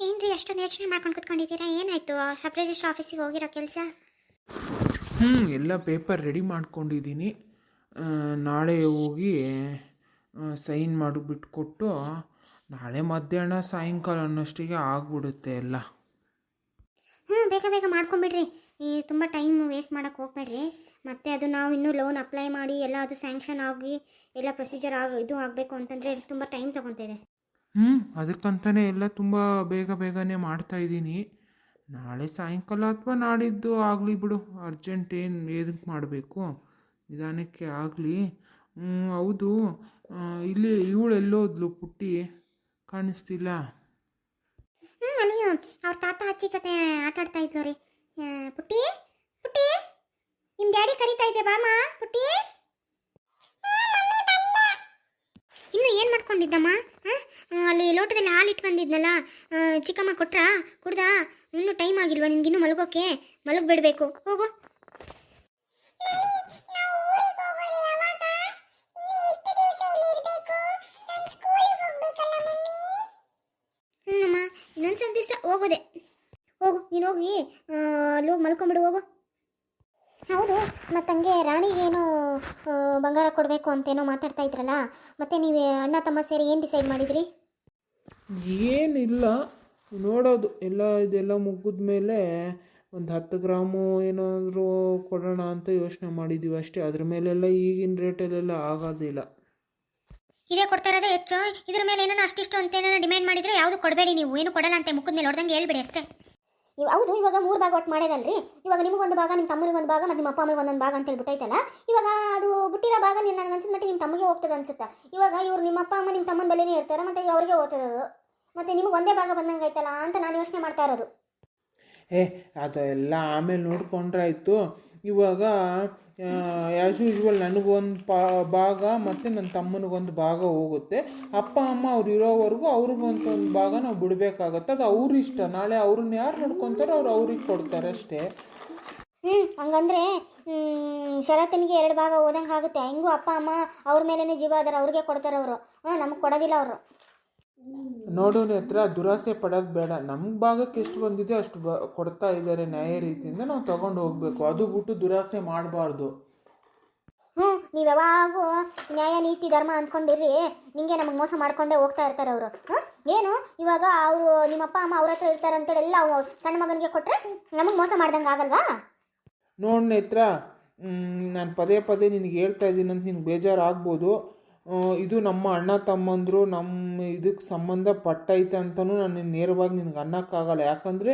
ಏನ್ರಿ ಅಷ್ಟೊಂದು ಯೋಚನೆ ಮಾಡ್ಕೊಂಡು ಕುತ್ಕೊಂಡಿದ್ದೀರಾ? ಏನಾಯ್ತು? ಸಬ್ ರಿಜಿಸ್ಟ್ರ್ ಆಫೀಸಿಗೆ ಹೋಗಿರೋ ಕೆಲಸ? ಎಲ್ಲ ಪೇಪರ್ ರೆಡಿ ಮಾಡ್ಕೊಂಡಿದ್ದೀನಿ. ನಾಳೆ ಹೋಗಿ ಸೈನ್ ಮಾಡಿಬಿಟ್ಟು ಕೊಟ್ಟು ನಾಳೆ ಮಧ್ಯಾಹ್ನ ಸಾಯಂಕಾಲ ಅನ್ನೋಷ್ಟಿಗೆ ಆಗ್ಬಿಡುತ್ತೆ ಎಲ್ಲ. ಬೇಗ ಬೇಗ ಮಾಡ್ಕೊಂಬಿಡ್ರಿ. ತುಂಬ ಟೈಮ್ ವೇಸ್ಟ್ ಮಾಡೋಕ್ಕೆ ಹೋಗ್ಬೇಡ್ರಿ. ಮತ್ತು ಅದು ನಾವು ಇನ್ನೂ ಲೋನ್ ಅಪ್ಲೈ ಮಾಡಿ ಎಲ್ಲ ಅದು ಸ್ಯಾಂಕ್ಷನ್ ಆಗಿ ಎಲ್ಲ ಪ್ರೊಸೀಜರ್ ಇದು ಆಗಬೇಕು ಅಂತಂದರೆ ತುಂಬ ಟೈಮ್ ತೊಗೊತಿದೆ. ಅದಕ್ಕಂತಲೇ ಎಲ್ಲ ತುಂಬ ಬೇಗನೆ ಮಾಡ್ತಾಯಿದ್ದೀನಿ. ನಾಳೆ ಸಾಯಂಕಾಲ ಅಥವಾ ನಾಡಿದ್ದು ಆಗಲಿ ಬಿಡು, ಅರ್ಜೆಂಟ್ ಏನು ಏನಕ್ಕೆ ಮಾಡಬೇಕು, ನಿಧಾನಕ್ಕೆ ಆಗಲಿ. ಹೌದು, ಇಲ್ಲಿ ಇವಳು ಎಲ್ಲೋದ್ಲು ಪುಟ್ಟಿ? ಕಾಣಿಸ್ತಿಲ್ಲ. ಅಲ್ಲಿ ಅವ್ರ ತಾತ ಅಜ್ಜಿ ಜೊತೆ ಆಟ ಆಡ್ತಾ ಇದ್ಲು ರೀ. ಪುಟ್ಟಿ ಪುಟ್ಟಿ, ನಿಮ್ಮ ಡ್ಯಾಡಿ ಕರಿತಾ ಇದ್ದೆ, ಬಾಮ ಪುಟ್ಟಿ. ಇನ್ನು ಏನು ಮಾಡ್ಕೊಂಡಿದ್ದಮ್ಮ? ಅಲ್ಲಿ ಲೋಟದಲ್ಲಿ ಹಾಲಿಟ್ಟು ಬಂದಿದ್ನಲ್ಲ, ಚಿಕ್ಕಮ್ಮ ಕೊಟ್ರಾ? ಕುಡ್ದಾ? ಇನ್ನೂ ಟೈಮ್ ಆಗಿಲ್ವಾ ನಿನ್ಗಿನ್ನೂ ಮಲಗೋಕೆ? ಮಲಗಿಬಿಡ್ಬೇಕು, ಹೋಗು. ಅಮ್ಮ ಇನ್ನೊಂದು ಸ್ವಲ್ಪ ದಿವಸ ಹೋಗೋದೆ. ಹೋಗು, ನೀನು ಹೋಗಿ ಅಲ್ಲಿ ಹೋಗಿ ಮಲ್ಕೊಂಬಿಡು, ಹೋಗು. ಹೌದು, ಮತ್ತು ಹಂಗೆ ರಾಣಿಗೇನೋ ಬಂಗಾರ ಕೊಡಬೇಕು ಅಂತೇನೋ ಮಾತಾಡ್ತಾ ಇದ್ರಲ್ಲ, ಮತ್ತು ನೀವು ಅಣ್ಣ ತಮ್ಮ ಸೇರಿ ಏನು ಡಿಸೈಡ್ ಮಾಡಿದ್ರಿ? ಏನಿಲ್ಲ, ನೋಡೋದು ಎಲ್ಲ ಇದೆಲ್ಲ ಮುಗಿದ ಮೇಲೆ ಒಂದು 10 ಗ್ರಾಮು ಏನಾದರೂ ಕೊಡೋಣ ಅಂತ ಯೋಚನೆ ಮಾಡಿದ್ದೀವಿ ಅಷ್ಟೇ. ಅದ್ರ ಮೇಲೆಲ್ಲ ಈಗಿನ ರೇಟಲ್ಲೆಲ್ಲ ಆಗೋದಿಲ್ಲ. ಇದೇ ಕೊಡ್ತಾ ಇರೋದೇ ಹೆಚ್ಚು. ಇದ್ರ ಮೇಲೆ ಏನೋ ಅಷ್ಟಿಷ್ಟು ಅಂತ ಏನೋ ಡಿಮ್ಯಾಂಡ್ ಮಾಡಿದರೆ ಯಾವುದು ಕೊಡಬೇಡಿ, ನೀವು ಏನು ಕೊಡಲ್ಲ ಅಂತ ಮುಖದ ಮೇಲೆ ಹೊಡೆದಂಗೆ ಹೇಳ್ಬೇಡಿ ಅಷ್ಟೇ. ಹೌದು, ಇವಾಗ 3 ಭಾಗ ಒಟ್ಟು ಮಾಡೋದಲ್ರಿ. ಇವಾಗ ನಿಮಗೊಂದು ಭಾಗ, ನಿಮ್ಮ ತಮ್ಮನಿಗೊಂದು ಭಾಗ, ಮತ್ತು ನಿಮ್ಮ ಅಪ್ಪ ಅಮ್ಮನಿಗೆ ಒಂದೊಂದು ಭಾಗ ಅಂತ ಹೇಳ್ಬಿಟ್ಟೈತಲ್ಲ. ಇವಾಗ ಅದು ಬಿಟ್ಟಿರೋ ಭಾಗ ನನಗೆ ಅನ್ಸಿದ ಮಟ್ಟಿಗೆ ನಿಮ್ಮ ತಮ್ಮಗೆ ಹೋಗ್ತದೆ ಅನ್ಸುತ್ತೆ. ಇವಾಗ ಇವ್ರು ನಿಮ್ಮ ಅಪ್ಪ ಅಮ್ಮ ನಿಮ್ಮ ತಮ್ಮನ ಬಳಿನೇ ಇರ್ತಾರೆ, ಮತ್ತು ಈಗ ಅವ್ರಿಗೆ ಹೋಗ್ತದದು, ಮತ್ತು ನಿಮಗೆ ಒಂದೇ ಭಾಗ ಬಂದಂಗೆ ಆಯ್ತಲ್ಲ ಅಂತ ನಾನು ಯೋಚನೆ ಮಾಡ್ತಾ ಇರೋದು. ಅದೆಲ್ಲ ಆಮೇಲೆ ನೋಡ್ಕೊಂಡ್ರಾಯ್ತು. ಇವಾಗ ಆ್ಯಸ್ ಯೂಶ್ವಲ್ ನನಗೊಂದು ಭಾಗ ಮತ್ತು ನನ್ನ ತಮ್ಮನಿಗೊಂದು ಭಾಗ ಹೋಗುತ್ತೆ. ಅಪ್ಪ ಅಮ್ಮ ಅವ್ರು ಇರೋವರೆಗೂ ಅವ್ರಿಗೊಂದು ಭಾಗ ನಾವು ಬಿಡಬೇಕಾಗತ್ತೆ. ಅದು ಅವ್ರ ಇಷ್ಟ. ನಾಳೆ ಅವ್ರನ್ನ ಯಾರು ನೋಡ್ಕೊತಾರೋ ಅವ್ರಿಗೆ ಕೊಡ್ತಾರೆ ಅಷ್ಟೇ. ಹಂಗಂದ್ರೆ ಶರತ್ತನಿಗೆ 2 ಭಾಗ ಹೋದಂಗೆ ಆಗುತ್ತೆ. ಹೆಂಗೂ ಅಪ್ಪ ಅಮ್ಮ ಅವ್ರ ಮೇಲೇ ಜೀವ ಅದಾರ, ಅವ್ರಿಗೆ ಕೊಡ್ತಾರೆ ಅವರು. ನಮಗೆ ಕೊಡೋದಿಲ್ಲ ಅವರು. ನೋಡೋನ ಹತ್ರ ದುರಾಸೆ ಪಡೋದು ಬೇಡ. ನಮ್ಮ ಭಾಗಕ್ಕೆ ಎಷ್ಟು ಬಂದಿದೆ ಅಷ್ಟು ಕೊಡ್ತಾ ಇದ್ದಾರೆ ನ್ಯಾಯ ರೀತಿಯಿಂದ, ನಾವು ತಗೊಂಡು ಹೋಗಬೇಕು. ಅದು ಬಿಟ್ಟು ದುರಾಸೆ ಮಾಡಬಾರ್ದು. ನೀವು ಯಾವಾಗೂ ನ್ಯಾಯ ನೀತಿ ಧರ್ಮ ಅಂದ್ಕೊಂಡಿರ್ರಿ, ನಿಮಗೆ ನಮಗೆ ಮೋಸ ಮಾಡ್ಕೊಂಡೇ ಹೋಗ್ತಾ ಇರ್ತಾರೆ ಅವರು. ಏನು ಇವಾಗ ಅವರು ನಿಮ್ಮ ಅಪ್ಪ ಅಮ್ಮ ಅವ್ರ ಹತ್ರ ಇರ್ತಾರೆ ಅಂತೇಳಿ ಎಲ್ಲ ಸಣ್ಣ ಮಗನಿಗೆ ಕೊಟ್ಟರೆ ನಮಗೆ ಮೋಸ ಮಾಡ್ದಂಗೆ ಆಗಲ್ವಾ? ನೋಡ್ ನೇತ್ರ, ನಾನು ಪದೇ ನಿನಗೆ ಹೇಳ್ತಾ ಇದ್ದೀನಿ ಅಂತ ನಿನ್ಗೆ ಬೇಜಾರು ಆಗ್ಬೋದು. ಇದು ನಮ್ಮ ಅಣ್ಣ ತಮ್ಮಂದರು ನಮ್ಮ ಇದಕ್ಕೆ ಸಂಬಂಧ ಪಟ್ಟೈತೆ ಅಂತಲೂ ನಾನು ನೇರವಾಗಿ ನಿನಗೆ ಅನ್ನೋಕ್ಕಾಗಲ್ಲ. ಯಾಕಂದರೆ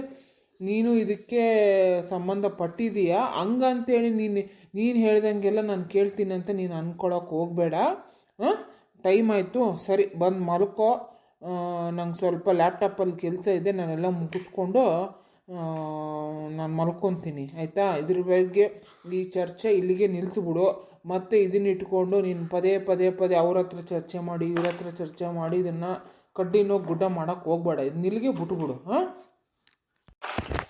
ನೀನು ಇದಕ್ಕೆ ಸಂಬಂಧಪಟ್ಟಿದೀಯಾ. ಹಂಗಂತೇಳಿ ನೀನು ಹೇಳ್ದಂಗೆಲ್ಲ ನಾನು ಕೇಳ್ತೀನಿ ಅಂತ ನೀನು ಅಂದ್ಕೊಳಕ್ಕೆ ಹೋಗಬೇಡ. ಟೈಮ್ ಆಯಿತು, ಸರಿ ಬಂದು ಮಲ್ಕೋ. ನಂಗೆ ಸ್ವಲ್ಪ ಲ್ಯಾಪ್ಟಾಪಲ್ಲಿ ಕೆಲಸ ಇದೆ, ನಾನೆಲ್ಲ ಮುಗಿಸ್ಕೊಂಡು ನಾನು ಮಲ್ಕೊತೀನಿ, ಆಯಿತಾ? ಇದ್ರ ಬಗ್ಗೆ ಈ ಚರ್ಚೆ ಇಲ್ಲಿಗೆ ನಿಲ್ಲಿಸ್ಬಿಡು. ಮತ್ತು ಇದನ್ನ ಇಟ್ಕೊಂಡು ನೀನು ಪದೇ ಅವ್ರ ಹತ್ರ ಚರ್ಚೆ ಮಾಡಿ ಇವ್ರ ಹತ್ರ ಚರ್ಚೆ ಮಾಡಿ ಇದನ್ನು ಕಡ್ಡಿನೋ ಗುಡ್ಡ ಮಾಡೋಕ್ಕೆ ಹೋಗ್ಬೇಡ. ಇದನ್ನ ಇಲ್ಲಿಗೆ ಬಿಟ್ಬಿಡು.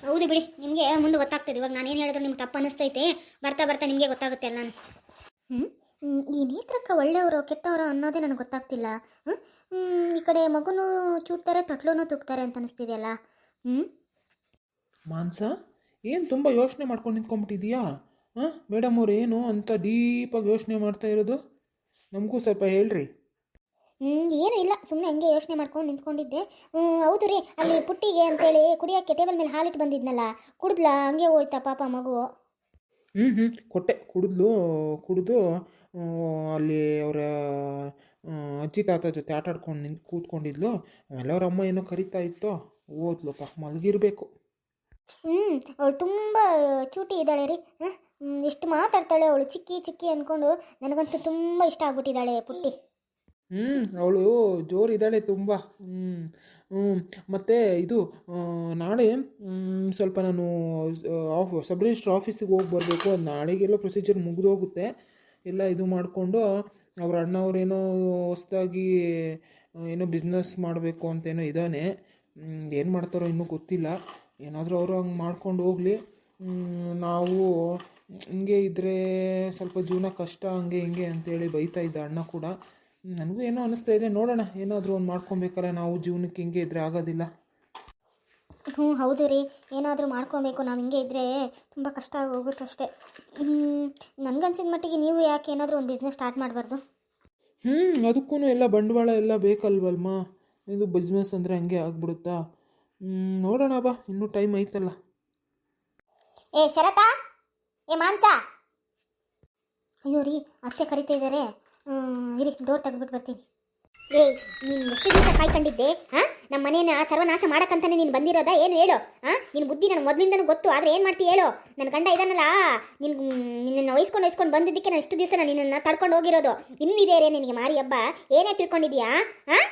ಹೌದು ಬಿಡಿ, ನಿಮಗೆ ಮುಂದೆ ಗೊತ್ತಾಗ್ತದೆ. ಇವಾಗ ನಾನೇನು ಹೇಳಿದ್ರು ನಿಮ್ಗೆ ತಪ್ಪು ಅನ್ನಿಸ್ತೈತೆ. ಬರ್ತಾ ನಿಮಗೆ ಗೊತ್ತಾಗುತ್ತೆ ಎಲ್ಲ. ಈ ನೇತ್ರಕ್ಕೆ ಒಳ್ಳೆಯವರು ಕೆಟ್ಟವರು ಅನ್ನೋದೇ ನನಗೆ ಗೊತ್ತಾಗ್ತಿಲ್ಲ. ಈ ಕಡೆ ಮಗುನೂ ಚೂಡ್ತಾರೆ, ತೊಟ್ಲೂ ತೂಗ್ತಾರೆ ಅಂತ ಅನಿಸ್ತಿದೆಯಲ್ಲ. ಮಾನ್ಸ, ಏನು ತುಂಬ ಯೋಚನೆ ಮಾಡ್ಕೊಂಡು ನಿಂತ್ಕೊಂಡ್ಬಿಟ್ಟಿದೀಯಾ? ಮೇಡಮ್ ಅವ್ರು ಏನು ಅಂತ ಡೀಪಾಗಿ ಯೋಚನೆ ಮಾಡ್ತಾ ಇರೋದು? ನಮಗೂ ಸ್ವಲ್ಪ ಹೇಳ್ರಿ. ಏನೂ ಇಲ್ಲ, ಸುಮ್ಮನೆ ಹಂಗೆ ಯೋಚನೆ ಮಾಡ್ಕೊಂಡು ನಿಂತ್ಕೊಂಡಿದ್ದೆ. ಹೌದು ರೀ, ಅಲ್ಲಿ ಪುಟ್ಟಿಗೆ ಅಂತೇಳಿ ಕುಡಿಯೋಕ್ಕೆ ಟೇಬಲ್ ಮೇಲೆ ಹಾಲಿಟ್ಟು ಬಂದಿದ್ನಲ್ಲ, ಕುಡಿದ್ಲಾ? ಹಂಗೆ ಹೋಯ್ತಾ ಪಾಪ ಮಗು? ಕೊಟ್ಟೆ, ಕುಡಿದು ಅಲ್ಲಿ ಅವರ ಅಜ್ಜಿ ತಾತ ಜೊತೆ ಆಟ ಆಡ್ಕೊಂಡು ಕೂತ್ಕೊಂಡಿದ್ಲು. ಆಮೇಲೆ ಅವ್ರ ಅಮ್ಮ ಏನೋ ಕರಿತಾ ಇತ್ತು, ಓದ್ಲು, ಪಾಪ ಮಲಗಿರ್ಬೇಕು. ಅವಳು ತುಂಬ ಚೂಟಿ ಇದ್ದಾಳೆ ರೀ. ಎಷ್ಟು ಮಾತಾಡ್ತಾಳೆ ಅವಳು, ಚಿಕ್ಕಿ ಅಂದ್ಕೊಂಡು. ನನಗಂತೂ ತುಂಬ ಇಷ್ಟ ಆಗ್ಬಿಟ್ಟಿದ್ದಾಳೆ ಪುಟ್ಟಿ. ಅವಳು ಜೋರಿದ್ದಾಳೆ ತುಂಬ. ಮತ್ತು ಇದು ನಾಳೆ ಸ್ವಲ್ಪ ನಾನು ಸಬ್ ರಿಜಿಸ್ಟ್ರ್ ಆಫೀಸಿಗೆ ಹೋಗಿ ಬರಬೇಕು. ಅದು ನಾಳೆಗೆಲ್ಲ ಪ್ರೊಸೀಜರ್ ಮುಗಿದೋಗುತ್ತೆ. ಎಲ್ಲ ಇದು ಮಾಡಿಕೊಂಡು ಅವ್ರ ಅಣ್ಣವ್ರೇನೋ ಹೊಸದಾಗಿ ಏನೋ ಬಿಸ್ನೆಸ್ ಮಾಡಬೇಕು ಅಂತೇನೋ ಇದ್ದಾನೆ. ಏನು ಮಾಡ್ತಾರೋ ಇನ್ನೂ ಗೊತ್ತಿಲ್ಲ. ಏನಾದರೂ ಅವರು ಹಂಗೆ ಮಾಡ್ಕೊಂಡು ಹೋಗಲಿ. ನಾವು ಹಿಂಗೆ ಇದ್ದರೆ ಸ್ವಲ್ಪ ಜೀವನ ಕಷ್ಟ, ಹಂಗೆ ಹಿಂಗೆ ಅಂತೇಳಿ ಬೈತಾ ಇದ್ದ ಅಣ್ಣ ಕೂಡ. ನನಗೂ ಏನೋ ಅನ್ನಿಸ್ತಾ ಇದೆ, ನೋಡೋಣ, ಏನಾದರೂ ಒಂದು ಮಾಡ್ಕೊಬೇಕಲ್ಲ ನಾವು. ಜೀವನಕ್ಕೆ ಹಿಂಗೆ ಇದ್ದರೆ ಆಗೋದಿಲ್ಲ. ಹ್ಞೂ ಹೌದು ರೀ, ಏನಾದರೂ ಮಾಡ್ಕೋಬೇಕು. ನಾವು ಹಿಂಗೆ ಇದ್ದರೆ ತುಂಬ ಕಷ್ಟ ಹೋಗುತ್ತೆ ಅಷ್ಟೇ. ನನಗನ್ಸಿದ ಮಟ್ಟಿಗೆ ನೀವು ಯಾಕೆ ಏನಾದರೂ ಒಂದು ಬಿಸ್ನೆಸ್ ಸ್ಟಾರ್ಟ್ ಮಾಡಬಾರ್ದು? ಅದಕ್ಕೂ ಎಲ್ಲ ಬಂಡವಾಳ ಎಲ್ಲ ಬೇಕಲ್ವಲ್ಮ. ಇದು ಬಿಸ್ನೆಸ್ ಅಂದರೆ ಹಂಗೆ ಆಗ್ಬಿಡುತ್ತಾ. ನೋಡೋಣ ಬಾ, ಇನ್ನೂ ಟೈಮ್ ಐತಲ್ಲ. ಏ ಶರತಾ, ಏ ಮಾನ್ಸ, ಅಯ್ಯೋ ರೀ ಅತ್ತೆ ಕರಿತಾ ಇದ್ದಾರೆ. ಇರಿ ಡೋರ್ ತೆಗೆದ್ಬಿಟ್ಟು ಬರ್ತೀನಿ. ಏ ನೀನು ಎಷ್ಟು ದಿವಸ ಕಾಯ್ಕೊಂಡಿದ್ದೆ? ಹಾಂ, ನಮ್ಮ ಮನೇನ ಸರ್ವನಾಶ ಮಾಡಕ್ಕಂತಾನೆ ನೀನು ಬಂದಿರೋದಾ? ಏನು ಹೇಳು? ಹಾಂ, ನಿನ್ನ ಬುದ್ಧಿ ನನಗೆ ಮೊದಲಿಂದನೂ ಗೊತ್ತು. ಆದರೆ ಏನು ಮಾಡ್ತೀಯ ಹೇಳು? ನನ್ನ ಗಂಡ ಇದಾನಲ್ಲ, ನಿನ್ನನ್ನು ವಹಿಸ್ಕೊಂಡು ಬಂದಿದ್ದಕ್ಕೆ ನಾನು ಇಷ್ಟು ದಿವಸ ನಾನು ನಿನ್ನನ್ನು ತಡ್ಕೊಂಡು ಹೋಗಿರೋದು. ಇನ್ನಿದೆ ರೇ ನಿನಗೆ ಮಾರಿ ಹಬ್ಬ. ಏನೇ ತಿಳ್ಕೊಂಡಿದ್ಯಾ? ಹಾಂ,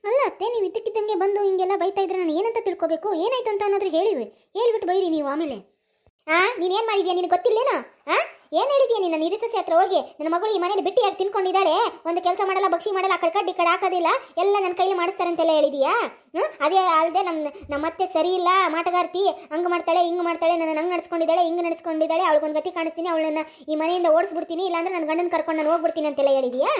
ಅಲ್ಲ ಅತ್ತೆ, ನೀವು ಇದ್ದಕ್ಕಿದ್ದಂಗೆ ಬಂದು ಹಿಂಗೆಲ್ಲ ಬೈತಾ ಇದ್ರೆ ನಾನು ಏನಂತ ತಿಳ್ಕೊಬೇಕು? ಏನಾಯ್ತು ಅಂತ ಅನ್ನೋದ್ರು ಹೇಳ್ಬಿಟ್ಟು ಬೈರಿ ನೀವು ಆಮೇಲೆ. ನೀನೇನು ಮಾಡಿದ್ಯಾ? ನಿನಗೆ ಗೊತ್ತಿಲ್ಲೇನೋ? ಏನು ಹೇಳಿದ್ಯಾ ನೀನು? ನಿರೀಕ್ಷೆ ಹತ್ರ ಹೋಗಿ ನನ್ನ ಮಗಳು ಈ ಮನೇಲಿ ಬಿಟ್ಟಿಯಾಗಿ ತಿನ್ಕೊಂಡಿದ್ದಾಳೆ, ಒಂದು ಕೆಲಸ ಮಾಡಲ್ಲ, ಬಕ್ಷಿ ಮಾಡಲ್ಲ, ಆ ಕಡೆ ಈ ಕಡೆ ಹಾಕೋದಿಲ್ಲ, ಎಲ್ಲ ನನ್ನ ಕೈಲಿ ಮಾಡಿಸ್ತಾರೆ ಅಂತೆಲ್ಲ ಹೇಳಿದೀಯಾ? ಅದೇ ಅಲ್ಲದೆ ನಮ್ಮ ಅತ್ತೆ ಸರಿ ಇಲ್ಲ, ಮಾಟಗಾರ್ತಿ, ಹಂಗೆ ಮಾಡ್ತಾಳೆ ಹಿಂಗೆ ಮಾಡ್ತಾಳೆ, ನನ್ನ ಹಂಗೆ ನಡೆಸ್ಕೊಂಡಿದ್ದಾಳೆ ಹಿಂಗೆ ನಡೆಸ್ಕೊಂಡಿದ್ದಾಳೆ, ಅವಳಿಗೊಂದು ಗತಿ ಕಾಣಿಸ್ತೀನಿ, ಅವಳನ್ನ ಈ ಮನೆಯಿಂದ ಓಡಿಸ್ಬಿಡ್ತೀನಿ, ಇಲ್ಲಾಂದ್ರೆ ನನ್ನ ಗಂಡನ ಕರ್ಕೊಂಡು ನಾನು ಹೋಗ್ಬಿಡ್ತೀನಿ ಅಂತೆಲ್ಲ ಹೇಳಿದೀಯಾ?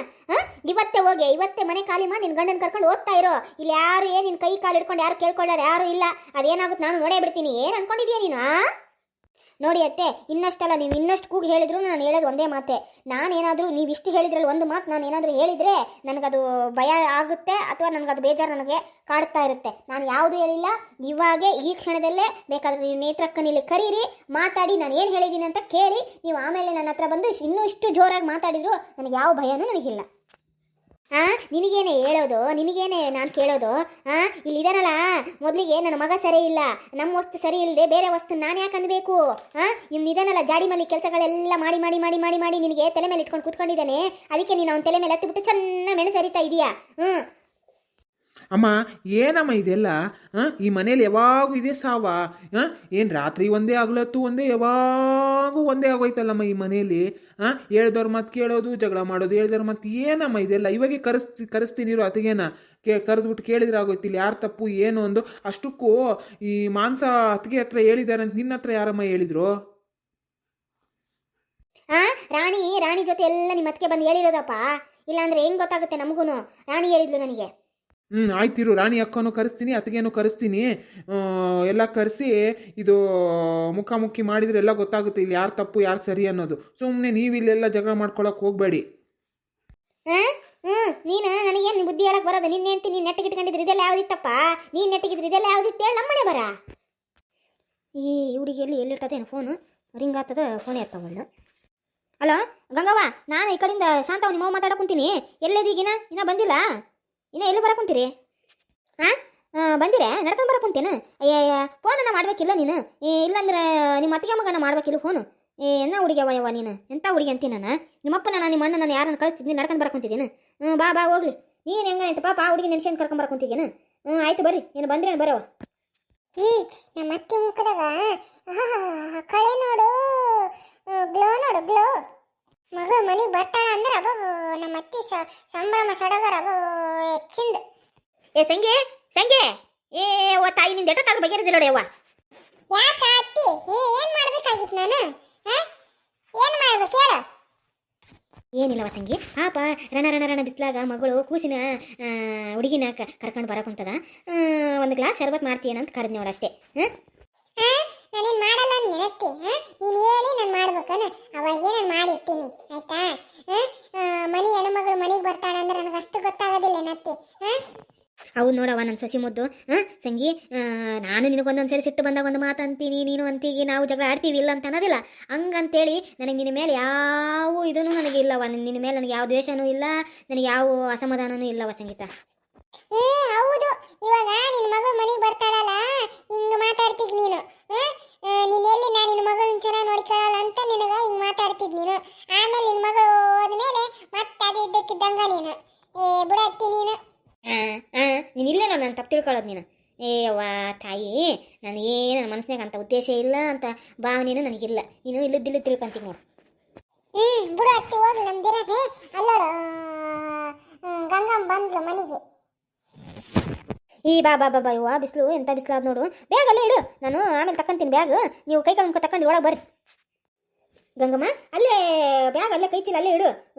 ಇವತ್ತೇ ಹೋಗಿ ಇವತ್ತೇ ಮನೆ ಖಾಲಿ ಮಾಡಿ ನಿನ್ನ ಗಂಡನ ಕರ್ಕೊಂಡು ಹೋಗ್ತಾ ಇರೋ. ಇಲ್ಲಿ ಯಾರು ನಿನ್ನ ಕೈ ಕಾಲು ಹಿಡ್ಕೊಂಡು ಯಾರು ಕೇಳ್ಕೊಳ್ಳಾರ ಯಾರು ಇಲ್ಲ. ಅದೇನಾಗುತ್ತೆ ನಾನು ನೋಡೇ ಬಿಡ್ತೀನಿ. ಏನು ಅನ್ಕೊಂಡಿದ್ಯಾ ನೀನು? ನೋಡಿ ಅತ್ತೆ, ಇನ್ನಷ್ಟಲ್ಲ, ನೀವು ಇನ್ನಷ್ಟು ಕೂಗಿ ಹೇಳಿದ್ರು ನಾನು ಹೇಳೋದು ಒಂದೇ ಮಾತೆ. ನಾನೇನಾದರೂ ನೀವು ಇಷ್ಟು ಹೇಳಿದ್ರಲ್ಲಿ ಒಂದು ಮಾತು ನಾನು ಏನಾದರೂ ಹೇಳಿದರೆ ನನಗದು ಭಯ ಆಗುತ್ತೆ, ಅಥವಾ ನನಗದು ಬೇಜಾರು ನನಗೆ ಕಾಡ್ತಾ ಇರುತ್ತೆ. ನಾನು ಯಾವುದೂ ಹೇಳಿಲ್ಲ. ಇವಾಗೇ ಈ ಕ್ಷಣದಲ್ಲೇ ಬೇಕಾದರೆ ನೀವು ನೇತ್ರಕ್ಕನಿಲ್ಲಿ ಕರೀರಿ, ಮಾತಾಡಿ, ನಾನು ಏನು ಹೇಳಿದ್ದೀನಿ ಅಂತ ಕೇಳಿ ನೀವು ಆಮೇಲೆ ನನ್ನ ಹತ್ರ ಬಂದು ಇನ್ನೂ ಇಷ್ಟು ಜೋರಾಗಿ ಮಾತಾಡಿದ್ರು ನನಗೆ ಯಾವ ಭಯನೂ ನನಗಿಲ್ಲ. ನಿನಗೇನೆ ಹೇಳೋದು, ನಿನಗೇನೆ ನಾನು ಕೇಳೋದು? ಇಲ್ಲಿದಾನಲ್ಲ, ಮೊದಲಿಗೆ ನನ್ನ ಮಗ ಸರಿ ಇಲ್ಲ, ನಮ್ಮ ವಸ್ತು ಸರಿ ಇಲ್ಲದೆ ಬೇರೆ ವಸ್ತು ನಾನು ಯಾಕೆ ಅನ್ಬೇಕು? ಇದಾನಲ್ಲ ಜಾಡಿ ಮಲ್ಲಿ ಕೆಲಸಗಳೆಲ್ಲ ಮಾಡಿ ಮಾಡಿ ಮಾಡಿ ಮಾಡಿ ಮಾಡಿ ನಿನಗೆ ತಲೆ ಮೇಲೆ ಇಟ್ಕೊಂಡು ಕೂತ್ಕೊಂಡಿದ್ದಾನೆ. ಅದಕ್ಕೆ ನೀನು ಅವನ ತಲೆ ಮೇಲೆ ಹತ್ತಿಬಿಟ್ಟು ಚೆನ್ನಾಗಿ ಮೆಣಸು ಹರಿತಾ ಇದೀಯಾ. ಅಮ್ಮ, ಏನಮ್ಮ ಇದೆಲ್ಲ? ಈ ಮನೇಲಿ ಯಾವಾಗೂ ಇದೆ ಸಾವ? ಏನು ರಾತ್ರಿ ಒಂದೇ ಆಗ್ಲತ್ತು ಒಂದೇ, ಯಾವಾಗೂ ಒಂದೇ ಆಗೋಯ್ತಲ್ಲಮ್ಮ ಈ ಮನೇಲಿ. ಹೇಳ್ದವ್ರ ಮಾತು ಕೇಳೋದು, ಜಗಳ ಮಾಡೋದು, ಹೇಳ್ದವ್ರ ಮಾತು. ಏನಮ್ಮ ಇದೆಲ್ಲ? ಇವಾಗೆ ಕರೆಸ್ತೀನಿ ಇರೋ ಅತಿಗೇನ ಕರೆದ್ಬಿಟ್ಟು ಕೇಳಿದ್ರೆ ಆಗೋಯ್ತಿಲ್ಲ ಯಾರು ತಪ್ಪು ಏನು ಒಂದು. ಅಷ್ಟಕ್ಕೂ ಈ ಮಾಂಸ ಅತ್ತಿಗೆ ಹತ್ರ ಹೇಳಿದ್ದಾರೆ ಅಂತ ನಿನ್ನ ಹತ್ರ ಯಾರಮ್ಮ ಹೇಳಿದ್ರು? ರಾಣಿ ಜೊತೆ ಎಲ್ಲ ನಿಮ್ಮ ಅತ್ತಿಗೆ ಬಂದು ಹೇಳಿರೋದಪ್ಪ. ಇಲ್ಲಾಂದ್ರೆ ಹೆಂಗ್ ಗೊತ್ತಾಗುತ್ತೆ ನಮಗೂ? ರಾಣಿ ಹೇಳಿದ್ಲು ನನಗೆ. ಆಯ್ತಿರು, ರಾಣಿ ಅಕ್ಕನೂ ಕರೆಸ್ತೀನಿ, ಅತ್ತಿಗೆನೂ ಕರೆಸ್ತೀನಿ, ಎಲ್ಲ ಕರೆಸಿ ಇದು ಮುಖಾಮುಖಿ ಮಾಡಿದರೆ ಎಲ್ಲ ಗೊತ್ತಾಗುತ್ತೆ ಇಲ್ಲಿ ಯಾರು ತಪ್ಪು ಯಾರು ಸರಿ ಅನ್ನೋದು. ಸುಮ್ಮನೆ ನೀವು ಇಲ್ಲೆಲ್ಲ ಜಗಳ ಮಾಡ್ಕೊಳಕ್ಕೆ ಹೋಗಬೇಡಿ. ನೀನು ನನಗೇನು ಬುದ್ಧಿ ಹೇಳಕ್ಕೆ ಬರೋದು? ನಿನ್ನ ಹೆಂಡ್ತಿ ನೀನು ನೆಟ್ಟಿಗೆ ಇಟ್ಕೊಂಡಿದ್ರೆ ಇದೆಲ್ಲ ಯಾವುದಿತ್ತಪ್ಪ? ನೀನು ನೆಟ್ಟಿಗಿದ್ರೆ ಇದೆಲ್ಲ ಯಾವುದಿತ್ತು ಹೇಳಿ? ನಮ್ಮನೆ ಬರ. ಈ ಹುಡುಗಿಯಲ್ಲಿ ಎಲ್ಲಿಟ್ಟದೇನು ಫೋನು ರಿಂಗ್ ಆಗ್ತದ, ಫೋನೇ ಎತ್ತವಳು. ಹಲೋ ಗಂಗವ್ವ, ನಾನು ಈ ಕಡೆಯಿಂದ ಶಾಂತವ ನಿಮ್ಮ ಮಾತಾಡೋ ಕುಂತೀನಿ. ಎಲ್ಲದೀಗಿನ ಇನ್ನೂ ಬಂದಿಲ್ಲ? ಇನ್ನೂ ಎಲ್ಲಿ ಬರಕುಂತೀರಿ? ಬಂದಿರೇ? ನಡ್ಕೊಂಡು ಬರಕುಂತೇನು? ಅಯ್ಯ ಫೋನನ್ನು ಮಾಡಬೇಕಿಲ್ಲ ನೀನು? ಇಲ್ಲಾಂದ್ರೆ ನಿಮ್ಮ ಅತ್ತಿಗೆ ಮಗನ ಮಾಡಬೇಕಿಲ್ಲ ಫೋನು. ಎನ್ನ ಹುಡುಗಿಯವ ಯವ್ವ ನೀನು? ಎಂಥ ಹುಡುಗಿ ಅಂತೀನಿ ನಾನು? ನಿಮ್ಮಪ್ಪನ ನಾನು ನಿಮ್ಮ ಅಣ್ಣ ನಾನು ಯಾರನ್ನು ಕಳಿಸ್ತಿದ್ದೀನಿ, ನಡ್ಕೊಂಡು ಬರಕುಂತಿದ್ದೀನಿ. ಬಾ ಹೋಗ್ಲಿ. ನೀನು ಹೆಂಗೈತೆ ಪಾಪ ಆ ಹುಡುಗಿ ನೆನ್ಸ್ಕೊಂಡು ಕರ್ಕೊಂಡು ಬರಕುಂತಿದ್ದೀನಿ. ಆಯ್ತು ಬರ್ರಿ, ನೀನು ಬಂದ್ರೆ ಬರೋವ. ನಮ್ಮ ಅತ್ತೆ ಮುಖದಾಗ ಕಳೆ ನೋಡು, ಗ್ಲೋ ನೋಡು, ಗ್ಲೋ. ಮಗ ಮನೆಗೆ ಬರ್ತಾಳ ಅಂದ್ರೆ ಅಬ್ಬ ನಮ್ಮ ಅತ್ತಿ ಸಂಭ್ರಮ ಸಡಗರ ಹೆಚ್ಚಿಂದ. ಏ ಸಂಗೆ ಓ ತಾಯಿ, ನಿಂದ ಎಷ್ಟೊತ್ತಾದ್ರೂ ಬಗೆಹರಿದಿಲ್ಲ ನೋಡಿಯವ್ವ. ಯಾಕೆ ಅತ್ತಿ, ಏನು ಮಾಡ್ಬೇಕಾಗಿತ್ತು ನಾನು? ಏನು ಮಾಡ್ಬೇಕು ಹೇಳು? ಏನಿಲ್ಲವ ಸಂಗಿ, ಪಾಪ ರಣ ಬಿಸ್ಲಾಗ ಮಗಳು ಕೂಸಿನ ಹುಡುಗಿನ ಕರ್ಕೊಂಡು ಬರಕುಂತದ. ಒಂದು ಗ್ಲಾಸ್ ಶರ್ಬತ್ ಮಾಡ್ತೀಯನಂತ ಕರೆದ್ ನೋಡು ಅಷ್ಟೇ. ನಾನೇನು ಮಾಡಲ್ಲ ನೆನತ್ತಿ, ನೀನು ಹೇಳಿ ನಾನು ಮಾಡ್ಬೇಕನ ಅವಾಗೇ ನಾನು ಮಾಡಿರ್ತೀನಿ. ಆಯ್ತಾ? ಮನೆ ಹೆಣ್ಮಗಳು ಮನೆಗೆ ಬರ್ತಾಳೆ ಅಂದ್ರೆ ನನಗೆ ಅಷ್ಟು ಗೊತ್ತಾಗೋದಿಲ್ಲ ನೆನತ್ತಿ. ಹೌದು ನೋಡವ ನನ್ನ ಸೊಸಿ ಮುದ್ದು. ಸಂಗಿ, ನಾನು ನಿನಗೊಂದೊಂದು ಸರಿ ಸಿಟ್ಟು ಬಂದಾಗ ಒಂದು ಮಾತು ಅಂತೀನಿ, ನೀನು ಅಂತೀಗಿ, ನಾವು ಜಗಳ ಆಡ್ತೀವಿ ಇಲ್ಲ ಅಂತ ಅನ್ನೋದಿಲ್ಲ. ಹಂಗಂತೇಳಿ ನನಗೆ ನಿನ್ನ ಮೇಲೆ ಯಾವ ಇದೂ ನನಗೆ ಇಲ್ಲವ. ನಿನ್ನ ಮೇಲೆ ನನಗೆ ಯಾವ ದ್ವೇಷನೂ ಇಲ್ಲ, ನನಗೆ ಯಾವ ಅಸಮಾಧಾನವೂ ಇಲ್ಲವ ಸಂಗೀತ. ಹೌದು, ಇವಾಗ ನಿನ್ನ ಮಗಳು ಮನೆಗೆ ಬರ್ತಾಳಲ್ಲ, ಹಿಂಗೆ ಮಾತಾಡ್ತಿದ್ ನೀನು. ನೀನು ಎಲ್ಲಿ ನಾನು ನಿನ್ನ ಮಗಳನ್ನ ಚೆನ್ನಾಗಿ ನೋಡ್ಕೊಳ್ಳಲ್ಲ ಅಂತ ನಿನಗೆ ಹಿಂಗೆ ಮಾತಾಡ್ತಿದ್ ನೀನು. ಆಮೇಲೆ ನಿನ್ನ ಮಗಳು ಹೋದ್ಮೇಲೆ ಮತ್ತೆ ಅದು ಇದ್ದಕ್ಕಿದ್ದಂಗ ನೀನು ಬಿಡತ್ತಿ ನೀನು. ನೀನು ಇಲ್ಲೇ ನೋಡಿ ನಾನು ತಪ್ಪು ತಿಳ್ಕೊಳ್ಳೋದು ನೀನು. ಅವ್ವ ತಾಯಿ, ನಾನು ಏನು ನನ್ನ ಮನಸ್ಸಿನಾಗ ಅಂತ ಉದ್ದೇಶ ಇಲ್ಲ ಅಂತ ಭಾವನೆಯೂ ನನಗಿಲ್ಲ. ನೀನು ಇಲ್ಲದಿಲ್ಲ ತಿಳ್ಕೊಂತೀನಿ ನೋಡು. ಬಿಡು ಅತ್ತಿ, ಹೋಗಿ ನಮ್ದಿರೋದು ಅಲ್ಲೋಡು. ಗಂಗಮ್ಮ ಬಂದ್ಲು ಮನೆಗೆ. ಬಾ ಇವ ಬಿಸಿಲು ಎಂಥ ಬಿಸಿಲು ಆದ್ ನೋಡು. ಬ್ಯಾಗ್ ಅಲ್ಲೇ ಇಡು, ನಾನು ಆಮೇಲೆ ತಕ್ಕಂತೀನಿ ಬ್ಯಾಗ್. ನೀವು ಕೈ ಕಾಲು ಮುಖ ತಕೊಂಡು ಒಳಗೆ ಬರ್ರಿ. ಗಂಗಮ್ಮ, ಅಲ್ಲೇ ಬ್ಯಾಗ್ ಅಲ್ಲೇ ಕೈ ಚೀಲ ಅಲ್ಲೇ ಇಡು.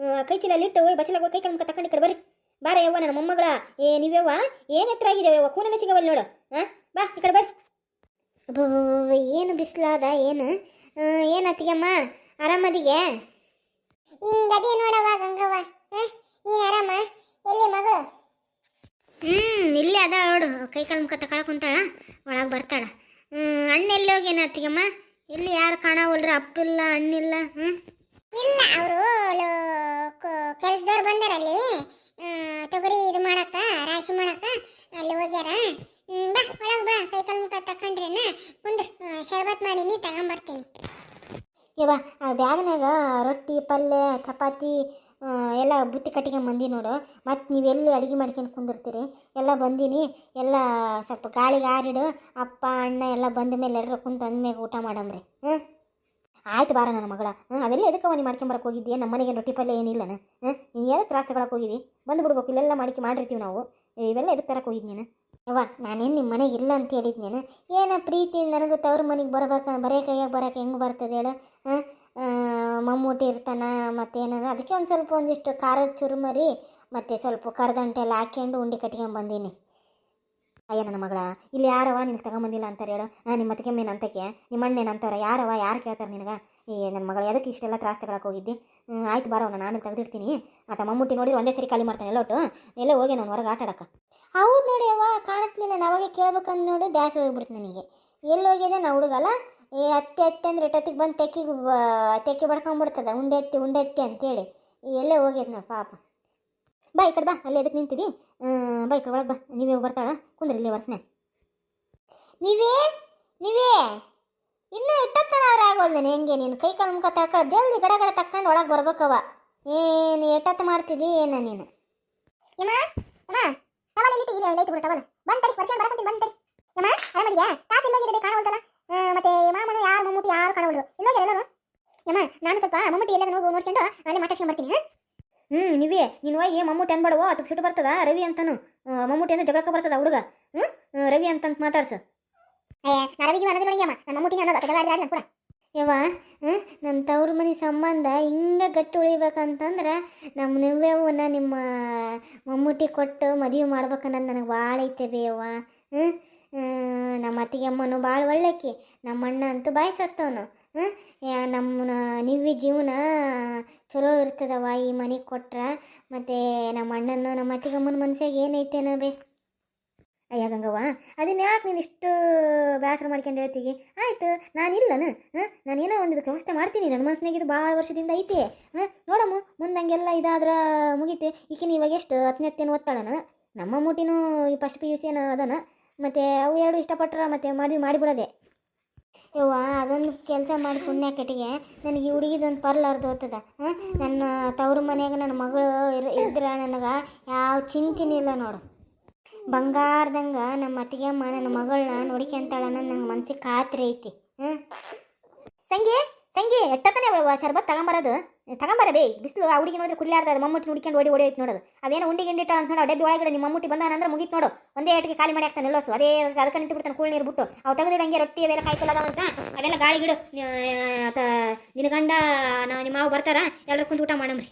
ಕೈ ಚೀಲ ಅಲ್ಲಿಟ್ಟು ಬಚ್ಚಲಾಗ ಕೈ ಕಾಲು ಮುಖ ತಕೊಂಡು ಈ ಕಡೆ ಬರ್ರಿ. ಬಾರ ಯವ್ವ ನನ್ನ ಮೊಮ್ಮಗಳ. ನೀವ್ಯವ್ವ ಏನು ಎತ್ತರ ಆಗಿದ್ದೇವೆ ಯವ್ವ, ಕೂನನೆ ಸಿಗವಲ್ಲ ನೋಡು. ಬಾ ಈ ಕಡೆ ಬರ್ರಿ. ಅಬ್ಬೋ ಏನು ಬಿಸಿಲಾದ ಏನು ಏನತ್ತಿಗಮ್ಮ ಆರಾಮದಿಗೆ? ಹಿಂಗದೇ ನೋಡವ್ವ ಗಂಗವ್ವ. ನೀನ್ ಆರಾಮ? ಎಲ್ಲಿ ಮಗಳು? ಇಲ್ಲೇ ಅದ ನೋಡು, ಕೈ ಕಾಲು ಮುಖ ತಕೊಳಕ್ ಕುಂತಾಳ, ಒಳಗೆ ಬರ್ತಾಳ. ಅಣ್ಣ ಎಲ್ಲಿ ಹೋಗ್ಯಾನ ಅತ್ತಿಗಮ್ಮ? ಎಲ್ಲಿ ಯಾರು ಕಾಣವಲ್ರಿ, ಅಪ್ಪಿಲ್ಲ ಅಣ್ಣಿಲ್ಲ. ಇಲ್ಲ, ಅವರು ಕೆಲ್ಸದವ್ರು ಬಂದಾರಲ್ಲಿ ತೊಗರಿ ಇದು ಮಾಡಕ್ಕ, ರಾಶಿ ಮಾಡಕ್ಕ ಅಲ್ಲಿ ಹೋಗ್ಯಾರ. ಬಾ ಒಳಗೆ ಬಾ, ಕೈ ಕಾಲು ಮುಖ ತಕೊಂಡ್ರೇನ ಕುಂದ್ರ, ಶರ್ಬತ್ ಮಾಡೀನಿ ತಗೊಂಬರ್ತೀನಿ. ಯವ್ವ ಆ ಬ್ಯಾಗ್ನಾಗ ರೊಟ್ಟಿ ಪಲ್ಯ ಚಪಾತಿ ಎಲ್ಲ ಬುತ್ತಿ ಕಟ್ಟಿಗೆ ಬಂದಿ ನೋಡು. ಮತ್ತು ನೀವೆಲ್ಲಿ ಅಡುಗೆ ಮಾಡ್ಕೊಂಡು ಕುಂದಿರ್ತೀರಿ? ಎಲ್ಲ ಬಂದೀನಿ, ಎಲ್ಲ ಸ್ವಲ್ಪ ಗಾಳಿಗೆ ಆರಿಡು. ಅಪ್ಪ ಅಣ್ಣ ಎಲ್ಲ ಬಂದ ಮೇಲೆ ಎಲ್ಲರೂ ಕುಂತು ಅಂದ್ಮೇಲೆ ಊಟ ಮಾಡಮ್ರಿ. ಆಯ್ತು ಬಾರ ನನ್ನ ಮಗಳ. ಅವೆಲ್ಲ ಎದಕ್ಕವ ನೀ ಮಾಡ್ಕೊಂಬರಕ್ಕೆ ಹೋಗಿದ್ದೀಯ? ನಮ್ಮ ಮನೆಗೆ ರೊಟ್ಟಿ ಪಲ್ಯ ಏನಿಲ್ಲನ? ನೀನು ಎದಕ್ಕೆ ತ್ರಾಸ ತಗೊಳಕ್ಕೆ ಹೋಗಿದ್ದಿ? ಬಂದು ಬಿಡ್ಬೇಕು, ಇಲ್ಲೆಲ್ಲ ಮಾಡಿರ್ತೀವಿ ನಾವು. ಇವೆಲ್ಲ ಎದಕ್ಕೆ ತರಕ್ಕೆ ಹೋಗಿದ್ದು ನೀನು? ಯವ್ವ ನಾನೇನು ನಿಮ್ಮ ಮನೆಗೆ ಇಲ್ಲ ಅಂತ ಹೇಳಿದ್ ನೀನು. ಏನ ಪ್ರೀತಿ ನನಗೆ ತವ್ರ ಮನೆಗೆ ಬರೇ ಕೈಯಾಗ ಬರೋಕೆ ಹೆಂಗೆ ಬರ್ತದೆ ಹೇಳು? ಮಮ್ಮೂಟಿ ಇರ್ತಾನ ಮತ್ತೇನಾರ, ಅದಕ್ಕೆ ಒಂದು ಸ್ವಲ್ಪ ಒಂದಿಷ್ಟು ಖಾರದ ಚುರುಮರಿ ಮತ್ತು ಸ್ವಲ್ಪ ಕರ್ದಂಟೆ ಎಲ್ಲ ಹಾಕ್ಕೊಂಡು ಉಂಡೆ ಕಟ್ಕೊಂಡು ಬಂದೀನಿ. ಅಯ್ಯ ನನ್ನ ಮಗಳ, ಇಲ್ಲಿ ಯಾರವ ನಿನಗೆ ತಗೊಂಬಂದಿಲ್ಲ ಅಂತಾರೆ ಹೇಳು? ನಿಮ್ಮ ಅತ್ತಿಗೆ ಮೇನ್ ಅಂತಕ್ಕೆ, ನಿಮ್ಮ ಅಣ್ಣೇನು ಅಂತಾರೆ, ಯಾರವ ಯಾರು ಕೇಳ್ತಾರೆ ನಿನಗೆ? ನನ್ನ ಮಗಳ ಎದಕ್ಕೆ ಇಷ್ಟೆಲ್ಲ ತ್ರಾಸ ತಗೊಳಕ್ಕೆ ಹೋಗಿದ್ದೆ? ಆಯ್ತು ಬಾರವನ್ನ, ನಾನು ತೆಗೆದಿಡ್ತೀನಿ. ಮತ್ತು ಮಮ್ಮೂಟಿ ನೋಡಿದ್ರೆ ಒಂದೇ ಸರಿ ಖಾಲಿ ಮಾಡ್ತಾನೆ ಎಲ್ಲೋಟು. ಎಲ್ಲೇ ಹೋಗಿ ನಾನು ಹೊರಗೆ ಆಟ ಆಡಕ್ಕೆ. ಹೌದು ನೋಡಿ ಅವ್ವ, ಕಾಣಿಸ್ಲಿಲ್ಲ. ನಾವಾಗೆ ಕೇಳ್ಬೇಕಂದು ನೋಡು ದ್ಯಾಸ ಹೋಗ್ಬಿಡ್ತು ನನಗೆ. ಎಲ್ಲಿ ಹೋಗಿದೆ ನಾ ಹುಡುಗಲ್ಲ? ಅತ್ತೆ ಅಂದ್ರೆ ಇಟ್ಟೊತ್ತಿಗೆ ಬಂದು ತೆಕ್ಕಿ ಬಡ್ಕೊಂಡ್ಬಿಡ್ತದ, ಉಂಡೆ ಎತ್ತಿ ಅಂತೇಳಿ. ಎಲ್ಲೇ ಹೋಗ್ಯದ ನೋಡಿ ಪಾಪ. ಬಾ ಈ ಕಡೆ ಬಾ, ಅಲ್ಲಿ ಎದಕ್ಕೆ ನಿಂತಿದ್ದಿ? ಬಾ ಈ ಕಡೆ ಒಳಗೆ ಬಾ. ನೀವೇ ಬರ್ತಾಳ, ಕುಂದ್ರಿ ಇಲ್ಲಿ ವರ್ಷನೆ. ನೀವೇ ಇನ್ನೂ ಇಟ್ಟತ್ತನವ್ರು ಆಗೋಲ್ದೇನೆ. ಹೆಂಗೆ ನೀನು ಕೈ ಕಾಲು ಮುಖ ತಕೊಂಡು ಜಲ್ದಿ ಗಡ ತಕ್ಕೊಂಡು ಒಳಗೆ ಬರ್ಬೇಕವ. ಏನು ಎಟ್ಟತ್ತು ಮಾಡ್ತಿದ್ದಿ ಏನ ನೀನು? ಲೈಟ್ ಬಿಡು ಟವಲ್ ಬಂತರಿ, ವರ್ಷ ಬರಕಂತೀನಿ ಬಂತರಿ. ಯಮ್ಮ ಆರಾಮದಿಯಾ? ತಾತ ಇಲ್ಲೋಗಿದೆ ಕಾಣವಲ್ತಲ್ಲ, ಮತ್ತೆ ಮಾಮನು ಯಾರು ಮಮ್ಮೂಟಿ ಯಾರು ಕಾಣವಲ್ರು, ಇಲ್ಲೋಗ್ಯಾರ ಎಲ್ಲರೂ. ಯಮ್ಮ ನಾನು ಸ್ವಲ್ಪ ಮಮ್ಮೂಟಿ ಎಲ್ಲ ನೋಡ್ಕೊಂಡು ಅಲ್ಲಿ ಮಾತಾಡ್ಸ್ಕೊಂಡು ಬರ್ತೀನಿ. ನೀವೇ ನೀನು ಹೋಗಿ ಮಮ್ಮೂಟಿ ಅನ್ಬೇಡವೋ, ಅದಕ್ಕೆ ಸಿಟ್ಟು ಬರ್ತದ. ರವಿ ಅಂತಾನು ಮಮ್ಮೂಟಿ ಅಂದ್ರೆ ಜಗಳಕ್ಕೆ ಬರ್ತದ ಹುಡುಗ. ರವಿ ಅಂತಂತ ಮಾತಾಡ್ಸು. ನಾ ರವಿಗೆ ಅನ್ನೋದು ಅಮ್ಮ, ನನ್ನ ಮಮ್ಮೂಟಿಗೆ ಅನ್ನೋದು ಅದೆಲ್ಲ ಕೂಡ. ಯವ್ವ ನನ್ನ ತವ್ರ ಮನೆ ಸಂಬಂಧ ಹಿಂಗೆ ಗಟ್ಟಿ ಉಳಿಬೇಕಂತಂದ್ರೆ ನಮ್ಮ ನೀವ್ಯವನ್ನ ನಿಮ್ಮ ಮಮ್ಮೂಟಿ ಕೊಟ್ಟು ಮದುವೆ ಮಾಡ್ಬೇಕನ್ನೋದು ನನಗೆ ಭಾಳ ಐತೆ ಬೇಯವ್ವ. ನಮ್ಮ ಅತ್ತಿಗೆ ಅಮ್ಮನು ಭಾಳ ಒಳ್ಳೆಕಿ, ನಮ್ಮ ಅಣ್ಣ ಅಂತೂ ಬಾಯಿ ಸತ್ತವನು. ನಮ್ಮ ನಿವ್ವಿ ಜೀವನ ಚಲೋ ಇರ್ತದವ ಈ ಮನೆಗೆ ಕೊಟ್ರೆ. ಮತ್ತು ನಮ್ಮ ಅಣ್ಣನ ನಮ್ಮ ಅತ್ತಿಗಮ್ಮನ ಮನ್ಸಿಗೆ ಏನೈತೇನೋ ಬೇ. ಅಯ್ಯ ಗಂಗವ್ವ, ಅದನ್ನ ಯಾಕೆ ನೀನು ಇಷ್ಟು ಬೇಸರ ಮಾಡ್ಕೊಂಡು ಹೇಳ್ತೀವಿ? ಆಯಿತು ನಾನಿಲ್ಲನ, ನಾನೇನೋ ಒಂದು ವ್ಯವಸ್ಥೆ ಮಾಡ್ತೀನಿ. ನನ್ನ ಮನಸ್ಸಿನಾಗ ಇದು ಭಾಳ ವರ್ಷದಿಂದ ಐತಿ. ನೋಡಮ್ಮ ಮುಂದೆ ಹಂಗೆಲ್ಲ ಇದಾದ್ರೆ ಮುಗೀತಿ. ಈಕಿನ ಇವಾಗ ಎಷ್ಟು 10ನೇ ಓದ್ತಾಳನ, ನಮ್ಮ ಮಮ್ಮೂಟಿನೂ ಈ ಫಸ್ಟ್ PUC ಅದನ. ಮತ್ತು ಅವು ಎರಡು ಇಷ್ಟಪಟ್ರೆ ಮತ್ತು ಮಾಡಿಬಿಡೋದೆ. ಯವ್ವ ಅದೊಂದು ಕೆಲಸ ಮಾಡಿ ಪುಣ್ಯ ಕೆಟ್ಟಿಗೆ ನನಗೆ ಈ ಹುಡುಗಿದೊಂದು ಪರ್ಲಾರ್ದು ಹೋಗ್ತದ. ನನ್ನ ತವ್ರ ಮನೆಯಾಗ ನನ್ನ ಮಗಳು ಇದ್ರೆ ನನಗೆ ಯಾವ ಚಿಂತೆನೂ ಇಲ್ಲ ನೋಡು. ಬಂಗಾರದಂಗೆ ನಮ್ಮ ಅತ್ತಿಗೆ ಅಮ್ಮ ನನ್ನ ಮಗಳನ್ನ ನೋಡಿಕೊಂತಾಳ ಅನ್ನೋದು ನಂಗೆ ಮನ್ಸಿಗೆ ಖಾತ್ರಿ ಐತಿ. ಸಂಗಿ ಎಟ್ಟತನೇ ಶರ್ಬತ್ ತಗೊಂಬರ ಬೇ. ಬಿಸಿಲು ಆ ಹುಡುಗಿ ನೋಡಿದ್ರೆ ಕುಡ್ಲಾರ್ದ ಮಮ್ಮೂಟಿ ಹುಡ್ಕೊಂಡು ಓಡಿ ಐತಿ ನೋಡೋದು. ಅವೇನೋ ಉಂಡಿ ಗಿಂಡಿಟ್ಟ ಅಂತ ನೋಡಿ ಡಬ್ಬಿ ಒಳಗಡೆ ನಿಮ್ಮ ಮಮ್ಮೂಟಿ ಬಂದಾನಂದ್ರೆ ಮುಗೀತು ನೋಡು. ಒಂದೇ ಏಟಿಗೆ ಖಾಲಿ ಮಾಡಿ ಹಾಕ್ತಾನೆ ಎಲ್ಲೋಸು. ಅದಕ್ಕೆ ನಿಂತು ಬಿಡ್ತಾನೆ ಕೂಳ್ ನೀರು ಬಿಟ್ಟು. ಅವು ತೆಗೆದಿಡಂಗೆ ರೊಟ್ಟಿ ಅವೆಲ್ಲ ಕಾಯ್ಕೊಳ್ಳೋದಂತ ಅವೆಲ್ಲ ಗಾಳಿ ಗಿಡು. ನಿನ್ನ ಗಂಡ ನಿಮ್ಮ ಮಾವು ಬರ್ತಾರ, ಎಲ್ಲರೂ ಕುಂತು ಊಟ ಮಾಡಮ್ರಿ.